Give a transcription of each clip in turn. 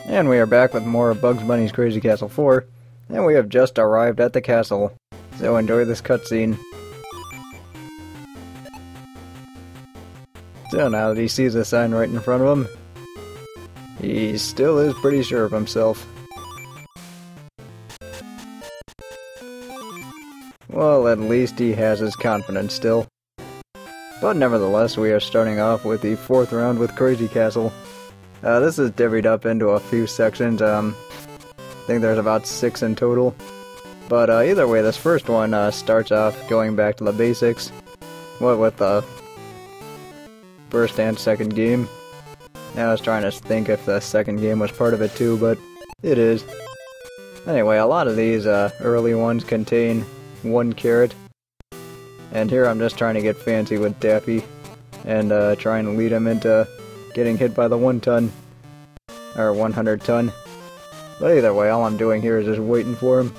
And we are back with more of Bugs Bunny's Crazy Castle 4, and we have just arrived at the castle, so enjoy this cutscene. So now that he sees the sign right in front of him, he still is pretty sure of himself. Well, at least he has his confidence still. But nevertheless, we are starting off with the 4th round with Crazy Castle. This is divvied up into a few sections. I think there's about 6 in total. But either way, this first one starts off going back to the basics. What with the first and second game. I was trying to think if the second game was part of it too, but it is. Anyway, a lot of these early ones contain 1 carrot. And here I'm just trying to get fancy with Daffy and trying to lead him into getting hit by the 1-ton or 100-ton. But either way, all I'm doing here is just waiting for him.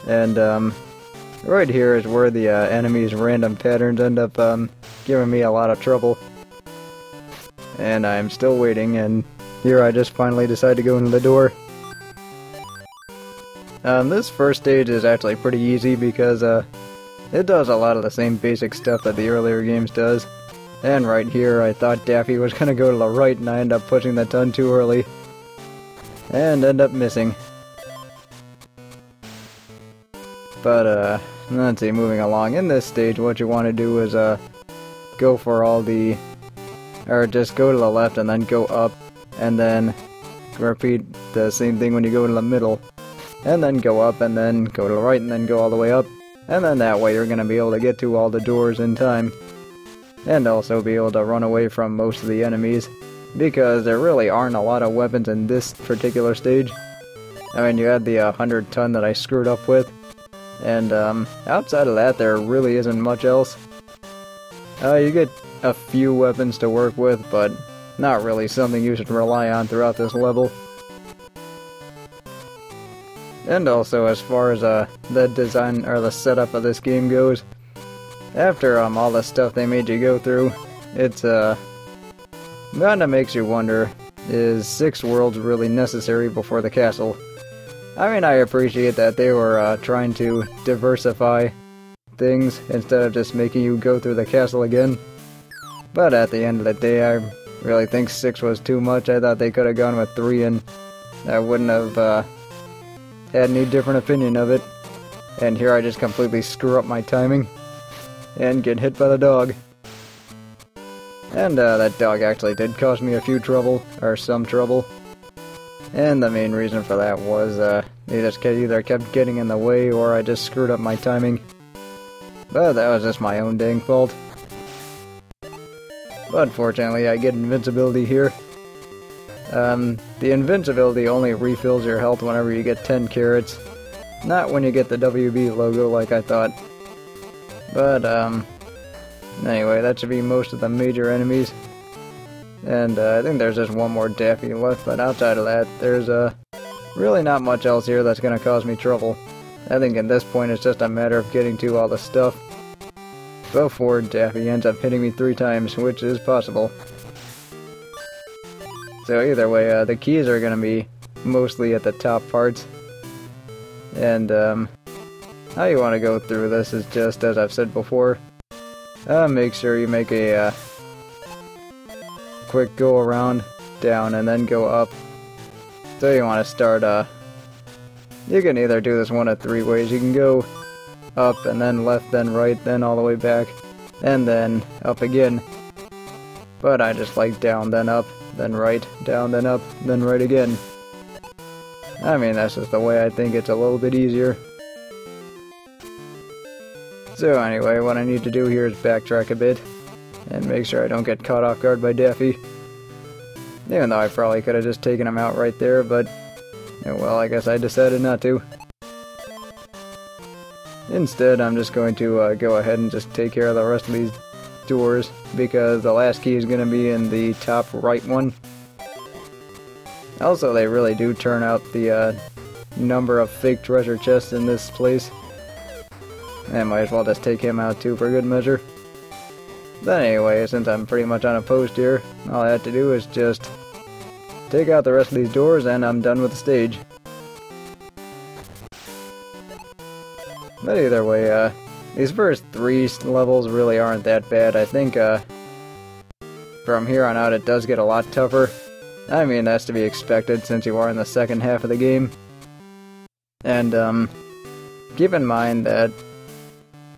And right here is where the enemy's random patterns end up giving me a lot of trouble. And I'm still waiting, and here I just finally decide to go into the door. This first stage is actually pretty easy because it does a lot of the same basic stuff that the earlier games does. And right here, I thought Daffy was gonna go to the right, and I end up pushing the ton too early. And end up missing. But, let's see, moving along. In this stage, what you want to do is, go for all the... or just go to the left and then go up, and then repeat the same thing when you go to the middle. And then go up, and then go to the right, and then go all the way up. And then that way you're gonna be able to get to all the doors in time. And also be able to run away from most of the enemies, because there really aren't a lot of weapons in this particular stage. I mean, you had the 100-ton that I screwed up with, and outside of that there really isn't much else. You get a few weapons to work with, but not really something you should rely on throughout this level. And also, as far as the design or the setup of this game goes, after all the stuff they made you go through, it's kinda makes you wonder, is 6 worlds really necessary before the castle? I mean, I appreciate that they were trying to diversify things instead of just making you go through the castle again. But at the end of the day, I really think 6 was too much. I thought they could have gone with 3, and I wouldn't have had any different opinion of it. And here I just completely screw up my timing and get hit by the dog. And that dog actually did cause me a few trouble, or some trouble. And the main reason for that was they just either kept getting in the way or I just screwed up my timing. But that was just my own dang fault. But fortunately I get invincibility here. The invincibility only refills your health whenever you get 10 carrots. Not when you get the WB logo like I thought. But anyway, that should be most of the major enemies. And I think there's just one more Daffy left, but outside of that, there's really not much else here that's going to cause me trouble. I think at this point it's just a matter of getting to all the stuff before Daffy ends up hitting me 3 times, which is possible. So either way, the keys are going to be mostly at the top parts. And how you want to go through this is just, as I've said before, make sure you make a quick go around, down, and then go up. So you want to start, you can either do this one of 3 ways. You can go up, and then left, then right, then all the way back, and then up again. But I just like down, then up, then right, down, then up, then right again. I mean, that's just the way I think it's a little bit easier. So anyway, what I need to do here is backtrack a bit and make sure I don't get caught off guard by Daffy. Even though I probably could have just taken him out right there, but well, I guess I decided not to. Instead, I'm just going to go ahead and just take care of the rest of these doors, because the last key is going to be in the top right one. Also, they really do turn out the number of fake treasure chests in this place. I might as well just take him out too for good measure. But anyway, since I'm pretty much unopposed here, all I have to do is just take out the rest of these doors, and I'm done with the stage. But either way, these first 3 levels really aren't that bad. I think, from here on out it does get a lot tougher. I mean, that's to be expected since you are in the second half of the game. And, keep in mind that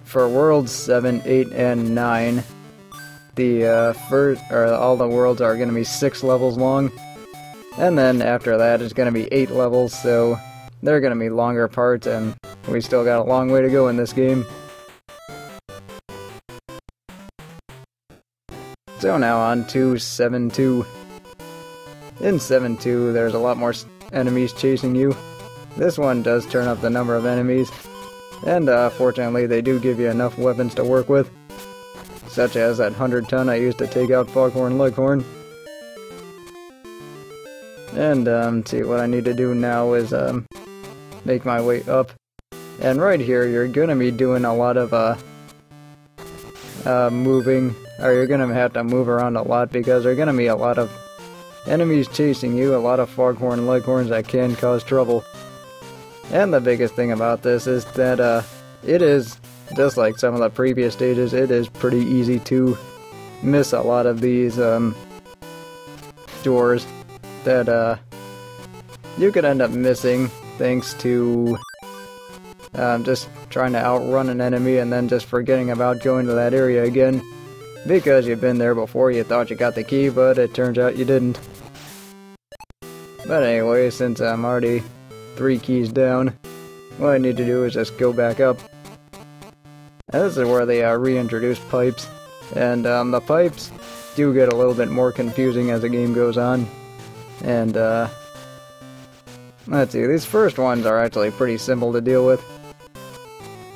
for Worlds 7, 8, and 9, all the worlds are going to be 6 levels long. And then after that it's going to be 8 levels, so they're going to be longer parts, and we still got a long way to go in this game. So now on to 7-2. In 7-2, there's a lot more enemies chasing you. This one does turn up the number of enemies, and fortunately they do give you enough weapons to work with, such as that 100-ton I used to take out Foghorn Leghorn. And see, what I need to do now is make my way up. And right here, you're gonna be doing a lot of moving, or you're gonna have to move around a lot because there are gonna be a lot of enemies chasing you, a lot of Foghorn Leghorns that can cause trouble. And the biggest thing about this is that it is, just like some of the previous stages, it is pretty easy to miss a lot of these doors that you could end up missing thanks to just trying to outrun an enemy and then just forgetting about going to that area again because you've been there before. You thought you got the key, but it turns out you didn't. But anyway, since I'm already 3 keys down, what I need to do is just go back up. And this is where they reintroduce pipes, and the pipes do get a little bit more confusing as the game goes on. And let's see, these first ones are actually pretty simple to deal with.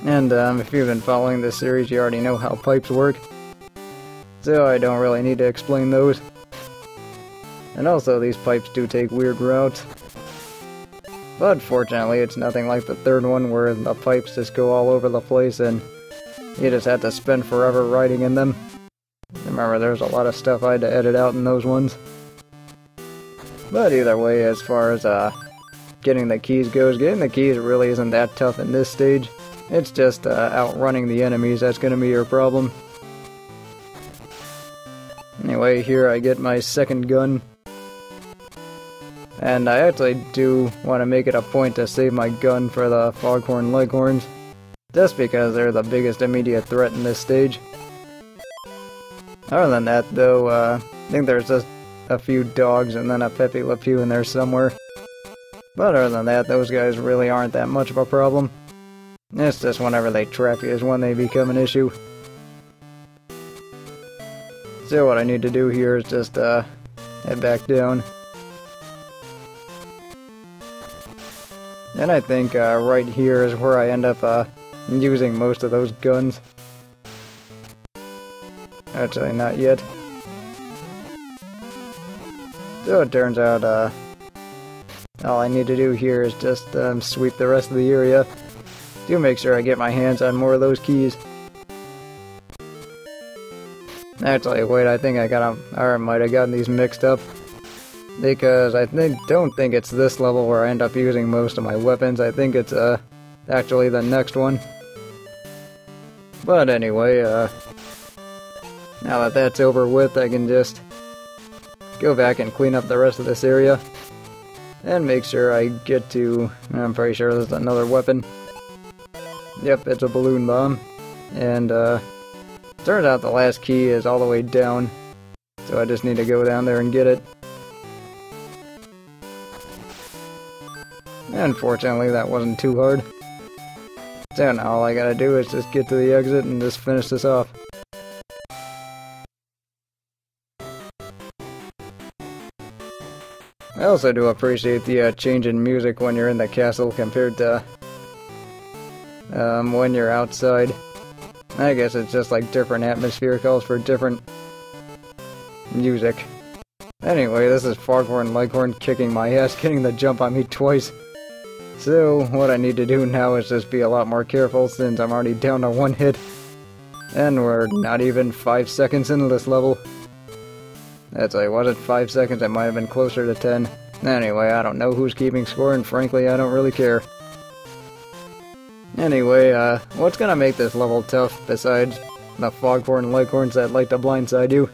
And if you've been following this series, you already know how pipes work, so I don't really need to explain those. And also, these pipes do take weird routes. But fortunately, it's nothing like the third one where the pipes just go all over the place and you just have to spend forever riding in them. Remember, there's a lot of stuff I had to edit out in those ones. But either way, as far as getting the keys goes, getting the keys really isn't that tough in this stage. It's just outrunning the enemies that's going to be your problem. Anyway, here I get my second gun. And I actually do want to make it a point to save my gun for the Foghorn Leghorns, just because they're the biggest immediate threat in this stage. Other than that, though, I think there's just a few dogs and then a Pepe Le Pew in there somewhere. But other than that, those guys really aren't that much of a problem. It's just whenever they trap you is when they become an issue. So what I need to do here is just head back down. And I think right here is where I end up using most of those guns. Actually, not yet. So it turns out all I need to do here is just sweep the rest of the area to make sure I get my hands on more of those keys. Actually, wait, I think I might have gotten these mixed up. Because I don't think it's this level where I end up using most of my weapons. I think it's actually the next one. But anyway, now that that's over with, I can just go back and clean up the rest of this area. And make sure I get to... I'm pretty sure there's another weapon. Yep, it's a balloon bomb. And turns out the last key is all the way down. So I just need to go down there and get it. Unfortunately, that wasn't too hard. So now all I gotta do is just get to the exit and just finish this off. I also do appreciate the change in music when you're in the castle compared to when you're outside. I guess it's just like different atmosphere calls for different music. Anyway, this is Foghorn Leghorn kicking my ass, getting the jump on me twice. So, what I need to do now is just be a lot more careful since I'm already down to 1 hit. And we're not even 5 seconds into this level. That's like, was it 5 seconds? It might have been closer to 10. Anyway, I don't know who's keeping score, and frankly, I don't really care. Anyway, what's gonna make this level tough, besides the foghorn and leghorns that like to blindside you,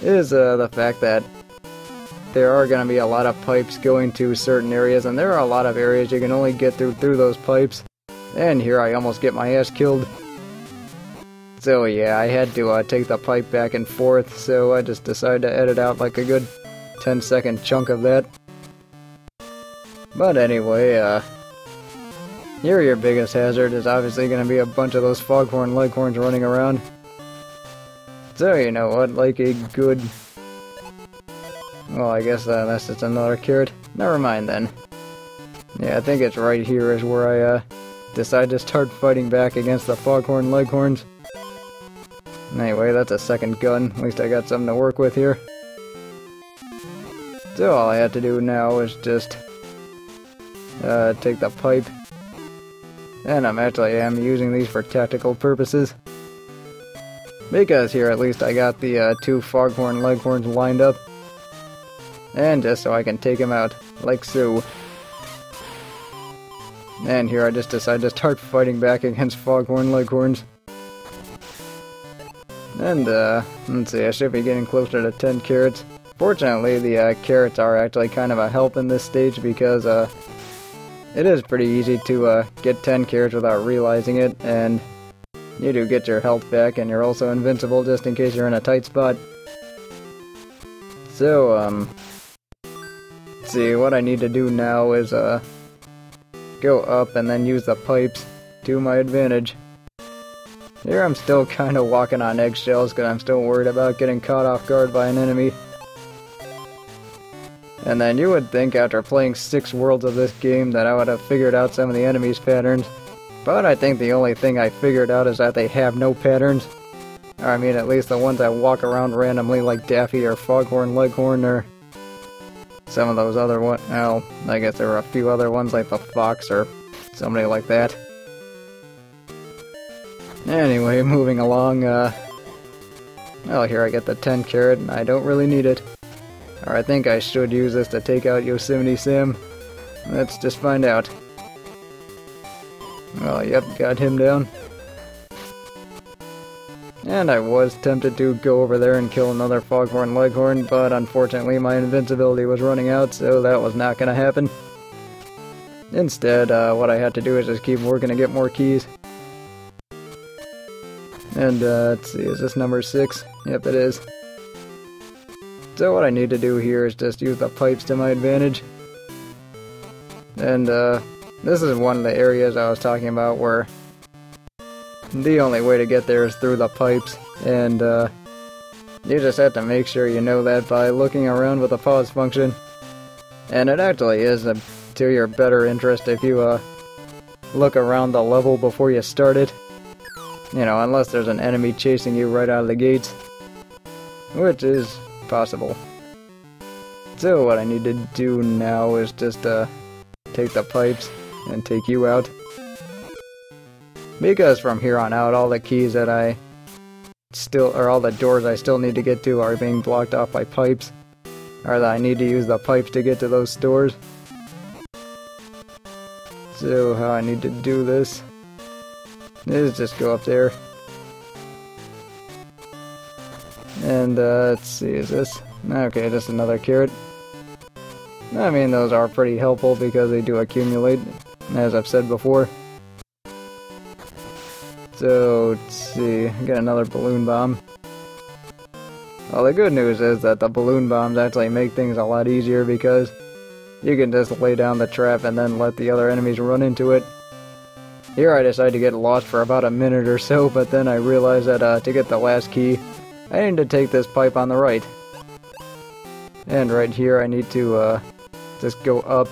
is the fact that there are gonna be a lot of pipes going to certain areas, and there are a lot of areas you can only get through those pipes. And here I almost get my ass killed. So yeah, I had to take the pipe back and forth, so I just decided to edit out like a good 10-second chunk of that. But anyway, here your biggest hazard is obviously going to be a bunch of those foghorn leghorns running around. So you know what, like a good... Well, I guess that's just another carrot. Never mind then. Yeah, I think it's right here is where I decide to start fighting back against the foghorn leghorns. Anyway, that's a second gun. At least I got something to work with here. So all I have to do now is just take the pipe. And I'm using these for tactical purposes. Because here at least I got the 2 foghorn leghorns lined up. And just so I can take them out, like so. And here I just decided to start fighting back against foghorn leghorns. And, let's see, I should be getting closer to 10 carrots. Fortunately, the carrots are actually kind of a help in this stage because, it is pretty easy to, get 10 carrots without realizing it, and you do get your health back, and you're also invincible just in case you're in a tight spot. So, let's see, what I need to do now is, go up and then use the pipes to my advantage. Here I'm still kind of walking on eggshells because I'm still worried about getting caught off guard by an enemy. And then you would think after playing 6 worlds of this game that I would have figured out some of the enemies' patterns. But I think the only thing I figured out is that they have no patterns. Or I mean at least the ones that walk around randomly like Daffy or Foghorn Leghorn or some of those other ones. Well, I guess there were a few other ones like the Fox or somebody like that. Anyway, moving along, well, here I get the 10 carrot, and I don't really need it. Or I think I should use this to take out Yosemite Sam. Let's just find out. Well, yep, got him down. And I was tempted to go over there and kill another Foghorn Leghorn, but unfortunately my invincibility was running out, so that was not going to happen. Instead, what I had to do is just keep working to get more keys. And, let's see, is this number 6? Yep, it is. So what I need to do here is just use the pipes to my advantage. And, this is one of the areas I was talking about where the only way to get there is through the pipes. And, you just have to make sure you know that by looking around with the pause function. And it actually is to your better interest if you, look around the level before you start it. You know, unless there's an enemy chasing you right out of the gates. Which is possible. So what I need to do now is just take the pipes and take you out. Because from here on out, all the keys that I still, or all the doors I still need to get to are being blocked off by pipes. Or that I need to use the pipes to get to those stores. So how I need to do this is just go up there. And, let's see, is this? Okay, just another carrot. I mean, those are pretty helpful because they do accumulate, as I've said before. So, let's see, get another balloon bomb. Well, the good news is that the balloon bombs actually make things a lot easier because you can just lay down the trap and then let the other enemies run into it. Here I decided to get lost for about a minute or so, but then I realized that to get the last key, I need to take this pipe on the right. And right here I need to just go up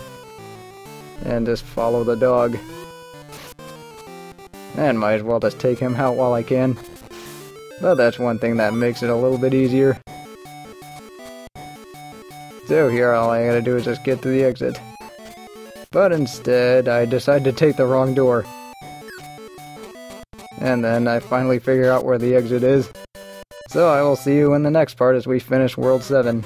and just follow the dog. And might as well just take him out while I can. But that's one thing that makes it a little bit easier. So here all I gotta do is just get to the exit. But instead I decided to take the wrong door. And then I finally figure out where the exit is. So I will see you in the next part as we finish World 7.